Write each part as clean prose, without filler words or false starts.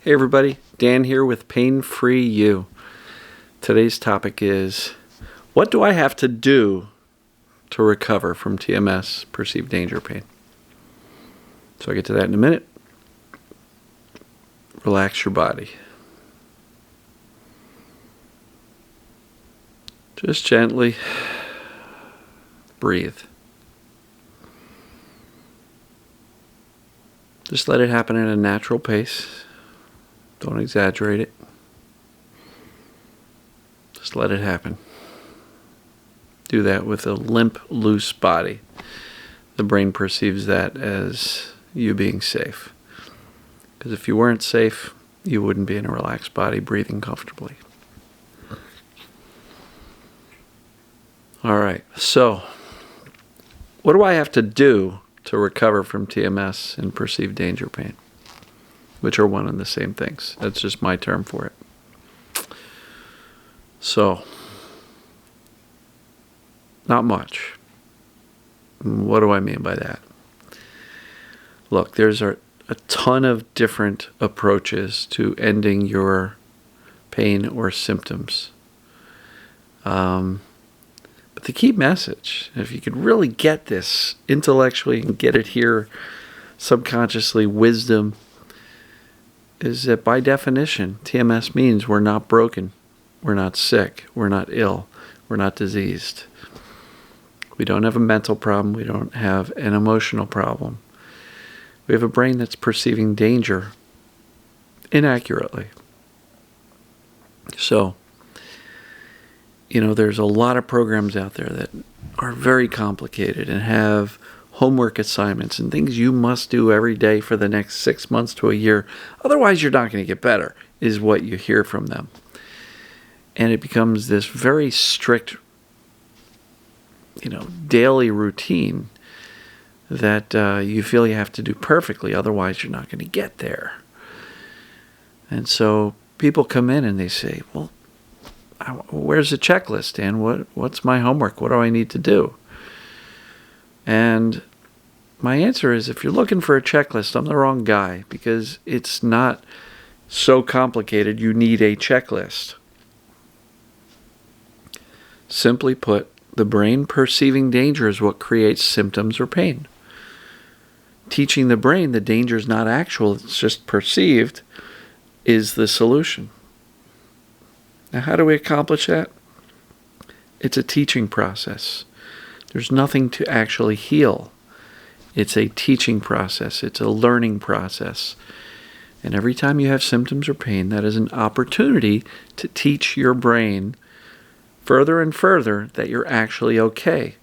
Hey everybody, Dan here with Pain Free You. Today's topic is, what do I have to do to recover from TMS, perceived danger pain? So I'll get to that in a minute. Relax your body. Just gently breathe. Just let it happen at a natural pace. Don't exaggerate it. Just let it happen. Do that with a limp, loose body. The brain perceives that as you being safe. Because if you weren't safe, you wouldn't be in a relaxed body, breathing comfortably. All right, so what do I have to do to recover from TMS and perceived danger pain? Which are one and the same things. That's just my term for it. So, not much. What do I mean by that? Look, there's a ton of different approaches to ending your pain or symptoms. But the key message, if you could really get this intellectually and get it here subconsciously, wisdom, is that by definition, TMS means we're not broken, we're not sick, we're not ill, we're not diseased. We don't have a mental problem, we don't have an emotional problem. We have a brain that's perceiving danger inaccurately. So, there's a lot of programs out there that are very complicated and have homework assignments and things you must do every day for the next 6 months to a year. Otherwise, you're not going to get better, is what you hear from them. And it becomes this very strict, daily routine that you feel you have to do perfectly. Otherwise, you're not going to get there. And so people come in and they say, well, where's the checklist, Dan? What's my homework? What do I need to do? And my answer is, if you're looking for a checklist, I'm the wrong guy, because it's not so complicated you need a checklist. Simply put, the brain perceiving danger is what creates symptoms or pain. Teaching the brain the danger is not actual, it's just perceived, is the solution. Now, how do we accomplish that? It's a teaching process. There's nothing to actually heal. It's a teaching process. It's a learning process. And every time you have symptoms or pain, that is an opportunity to teach your brain further and further that you're actually okay.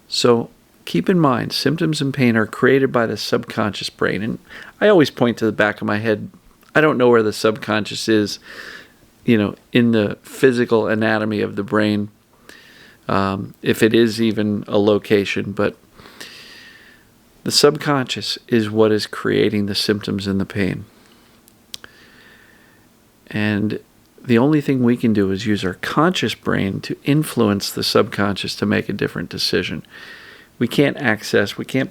So keep in mind, symptoms and pain are created by the subconscious brain. And I always point to the back of my head. I don't know where the subconscious is, in the physical anatomy of the brain, if it is even a location, but the subconscious is what is creating the symptoms and the pain. And the only thing we can do is use our conscious brain to influence the subconscious to make a different decision. We can't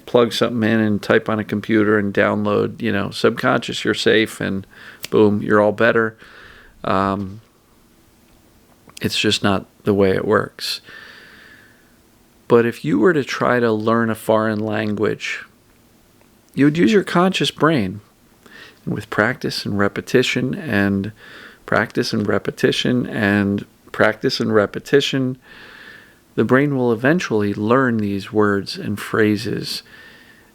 plug something in and type on a computer and download, subconscious, you're safe, and boom, you're all better. It's just not the way it works. But if you were to try to learn a foreign language, you would use your conscious brain. And with practice and repetition and practice and repetition and practice and repetition, the brain will eventually learn these words and phrases,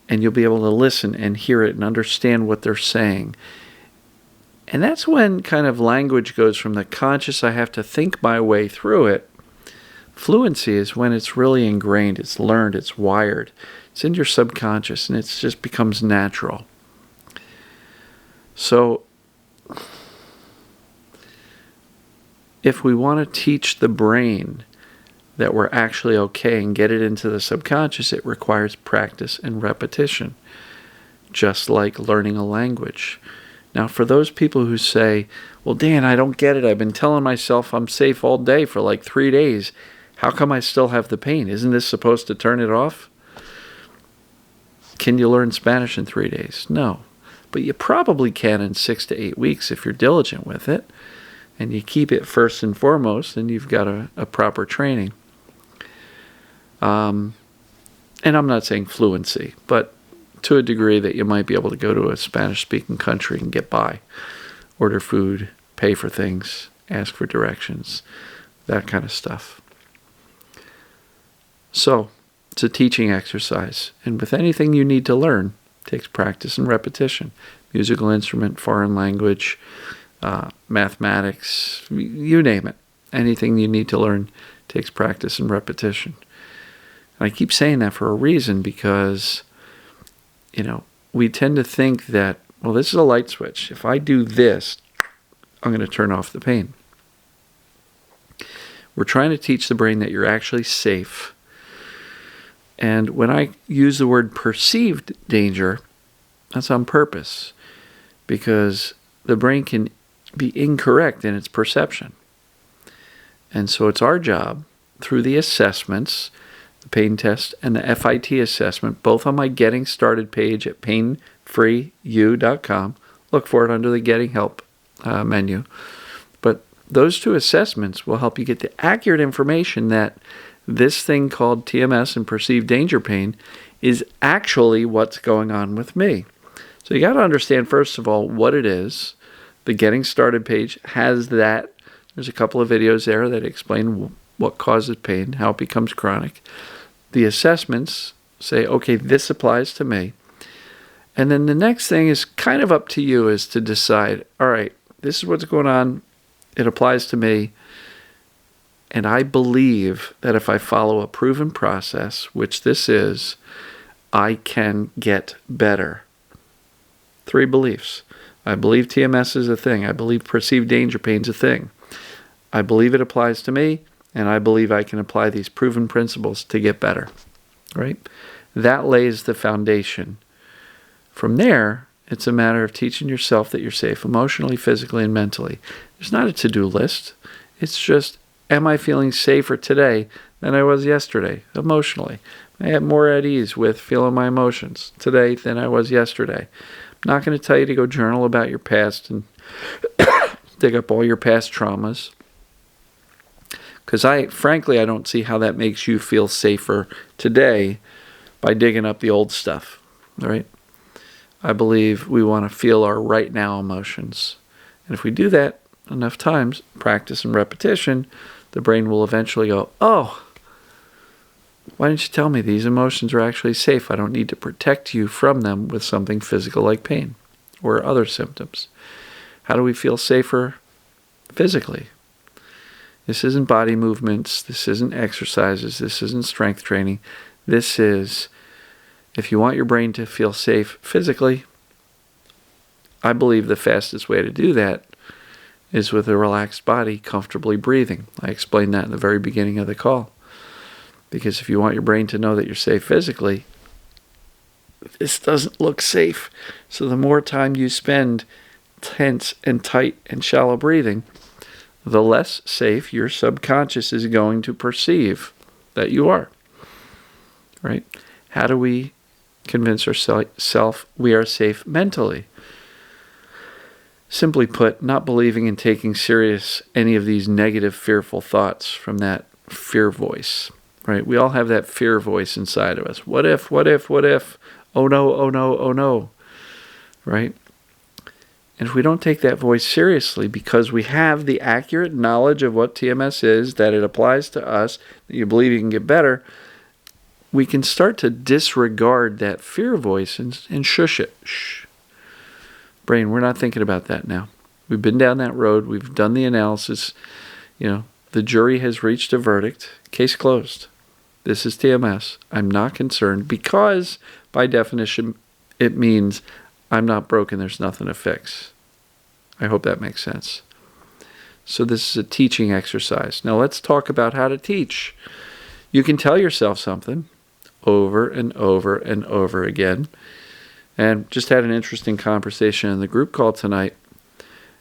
and you'll be able to listen and hear it and understand what they're saying. And that's when kind of language goes from the conscious, I have to think my way through it. Fluency is when it's really ingrained, it's learned, it's wired. It's in your subconscious, and it just becomes natural. So, if we want to teach the brain that we're actually okay and get it into the subconscious, it requires practice and repetition, just like learning a language. Now, for those people who say, well, Dan, I don't get it. I've been telling myself I'm safe all day for like 3 days. How come I still have the pain? Isn't this supposed to turn it off? Can you learn Spanish in 3 days? No. but you probably can in 6 to 8 weeks if you're diligent with it, and you keep it first and foremost, and you've got a proper training. And I'm not saying fluency, but to a degree that you might be able to go to a Spanish-speaking country and get by, order food, pay for things, ask for directions, that kind of stuff. So, it's a teaching exercise, and with anything you need to learn, it takes practice and repetition. Musical instrument, foreign language, mathematics, you name it. Anything you need to learn takes practice and repetition. And I keep saying that for a reason, because, we tend to think that, well, this is a light switch. If I do this, I'm going to turn off the pain. We're trying to teach the brain that you're actually safe. And when I use the word perceived danger, that's on purpose, because the brain can be incorrect in its perception. And so it's our job, through the assessments, the pain test and the FIT assessment, both on my Getting Started page at painfreeyou.com. Look for it under the Getting Help menu. But those two assessments will help you get the accurate information that this thing called TMS and perceived danger pain is actually what's going on with me. So you got to understand, first of all, what it is. The Getting Started page has that. There's a couple of videos there that explain what causes pain, how it becomes chronic. The assessments say, okay, this applies to me. And then the next thing is kind of up to you, is to decide, all right, this is what's going on. It applies to me. And I believe that if I follow a proven process, which this is, I can get better. 3 beliefs. I believe TMS is a thing. I believe perceived danger pain is a thing. I believe it applies to me, and I believe I can apply these proven principles to get better. Right? That lays the foundation. From there, it's a matter of teaching yourself that you're safe emotionally, physically, and mentally. There's not a to-do list. It's just, am I feeling safer today than I was yesterday, emotionally? I am more at ease with feeling my emotions today than I was yesterday. I'm not going to tell you to go journal about your past and dig up all your past traumas, because frankly, I don't see how that makes you feel safer today by digging up the old stuff, right? I believe we want to feel our right now emotions. And if we do that enough times, practice and repetition, the brain will eventually go, oh, why didn't you tell me these emotions are actually safe? I don't need to protect you from them with something physical like pain or other symptoms. How do we feel safer physically? This isn't body movements. This isn't exercises. This isn't strength training. This is, if you want your brain to feel safe physically, I believe the fastest way to do that is with a relaxed body, comfortably breathing. I explained that in the very beginning of the call. Because if you want your brain to know that you're safe physically, this doesn't look safe. So the more time you spend tense and tight and shallow breathing, the less safe your subconscious is going to perceive that you are. Right? How do we convince ourselves we are safe mentally? Simply put, not believing and taking serious any of these negative, fearful thoughts from that fear voice. Right? We all have that fear voice inside of us. What if, what if, what if? Oh no, oh no, oh no. Right? And if we don't take that voice seriously, because we have the accurate knowledge of what TMS is, that it applies to us, that you believe you can get better, we can start to disregard that fear voice and shush it. Shh. Brain, we're not thinking about that now. We've been down that road. We've done the analysis. The jury has reached a verdict. Case closed. This is TMS. I'm not concerned, because by definition, it means I'm not broken. There's nothing to fix. I hope that makes sense. So this is a teaching exercise. Now let's talk about how to teach. You can tell yourself something over and over and over again. And just had an interesting conversation in the group call tonight.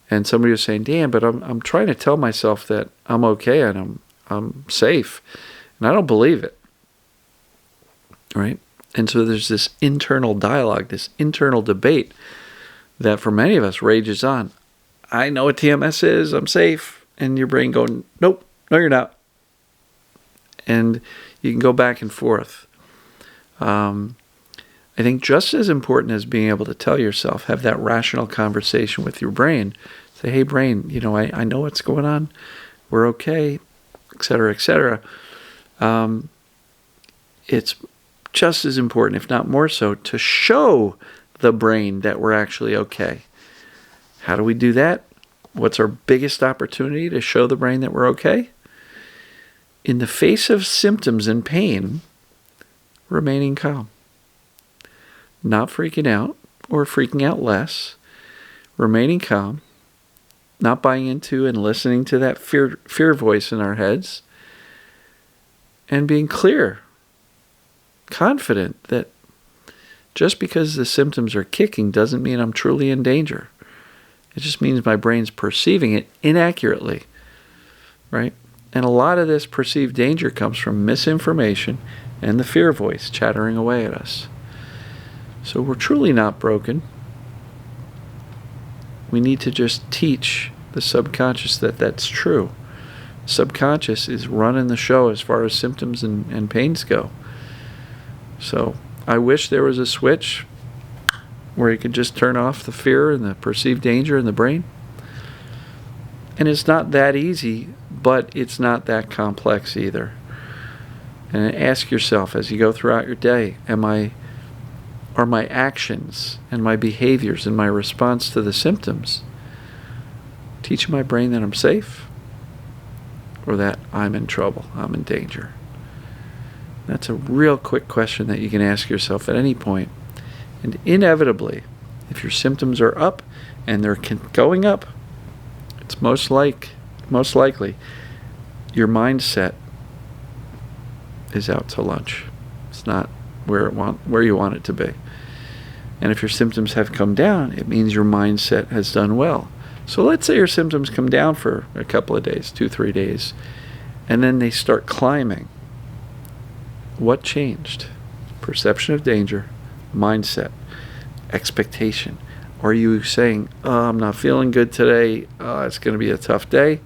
And somebody was saying, Dan, but I'm trying to tell myself that I'm okay and I'm safe. And I don't believe it. Right? And so there's this internal dialogue, this internal debate that for many of us rages on. I know what TMS is, I'm safe, and your brain going, nope, no you're not. And you can go back and forth. I think just as important as being able to tell yourself, have that rational conversation with your brain, say, hey brain, I know what's going on, we're okay, etc., etc. It's just as important, if not more so, to show the brain that we're actually okay. How do we do that? What's our biggest opportunity to show the brain that we're okay? In the face of symptoms and pain, remaining calm. Not freaking out or freaking out less. Remaining calm. Not buying into and listening to that fear voice in our heads. And being clear, confident that just because the symptoms are kicking doesn't mean I'm truly in danger. It just means my brain's perceiving it inaccurately, right? And a lot of this perceived danger comes from misinformation and the fear voice chattering away at us. So we're truly not broken. We need to just teach the subconscious that that's true. Subconscious is running the show as far as symptoms and pains go. So I wish there was a switch where you could just turn off the fear and the perceived danger in the brain. And it's not that easy, but it's not that complex either. And ask yourself as you go throughout your day, are my actions and my behaviors and my response to the symptoms teaching my brain that I'm safe or that I'm in trouble, I'm in danger? That's a real quick question that you can ask yourself at any point. And inevitably, if your symptoms are up and they're going up, it's most likely your mindset is out to lunch. It's not where you want it to be. And if your symptoms have come down, it means your mindset has done well. So let's say your symptoms come down for a couple of days, 2-3 days, and then they start climbing. What changed? Perception of danger, mindset, expectation. Are you saying, I'm not feeling good today, it's going to be a tough day,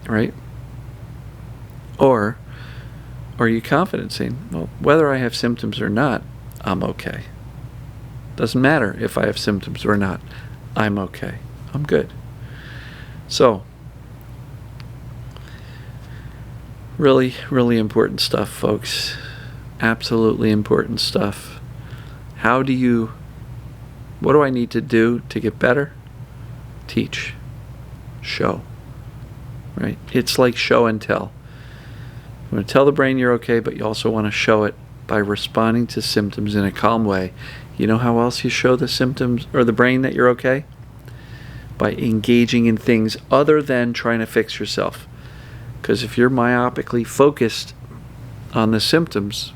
right? Or are you confident saying, well, whether I have symptoms or not, I'm okay. Doesn't matter if I have symptoms or not, I'm okay. I'm good. So, really, really important stuff, folks. Absolutely important stuff. What do I need to do to get better? Teach. Show. Right? It's like show and tell. You want to tell the brain you're okay, but you also want to show it by responding to symptoms in a calm way. You know how else you show the symptoms or the brain that you're okay? By engaging in things other than trying to fix yourself. Because if you're myopically focused on the symptoms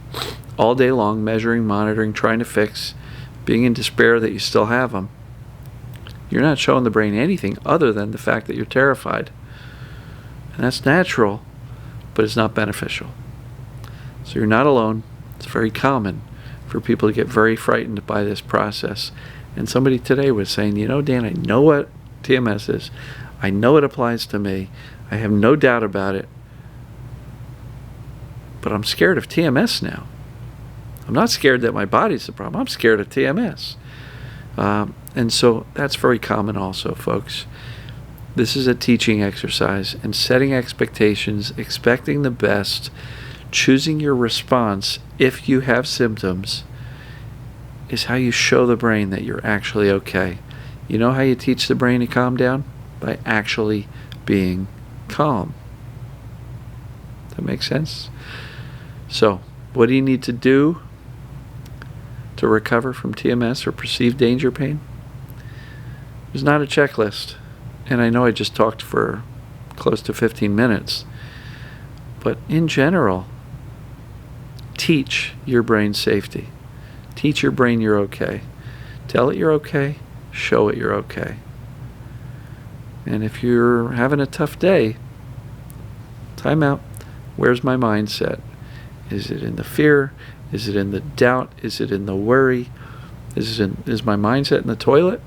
all day long, measuring, monitoring, trying to fix, being in despair that you still have them, you're not showing the brain anything other than the fact that you're terrified. And that's natural, but it's not beneficial. So you're not alone. It's very common for people to get very frightened by this process. And somebody today was saying, Dan, I know what TMS is. I know it applies to me. I have no doubt about it. But I'm scared of TMS now. I'm not scared that my body's the problem. I'm scared of TMS. And so that's very common also, folks. This is a teaching exercise, and setting expectations, expecting the best, choosing your response if you have symptoms is how you show the brain that you're actually okay. You know how you teach the brain to calm down? By actually being calm. That makes sense? So, what do you need to do to recover from TMS or perceived danger pain? There's not a checklist. And I know I just talked for close to 15 minutes. But in general, teach your brain safety. Teach your brain you're okay. Tell it you're okay. Show it you're okay. And if you're having a tough day, time out. Where's my mindset? Is it in the fear? Is it in the doubt? Is it in the worry? Is my mindset in the toilet?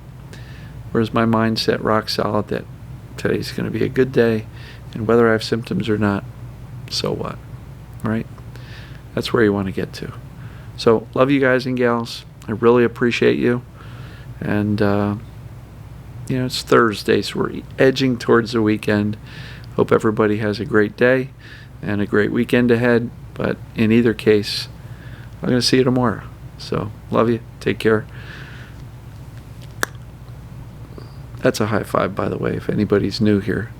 Or is my mindset rock solid that today's going to be a good day, and whether I have symptoms or not, so what, right? That's where you want to get to. So, love you guys and gals. I really appreciate you. And, it's Thursday, so we're edging towards the weekend. Hope everybody has a great day and a great weekend ahead. But in either case, I'm going to see you tomorrow. So, love you. Take care. That's a high five, by the way, if anybody's new here.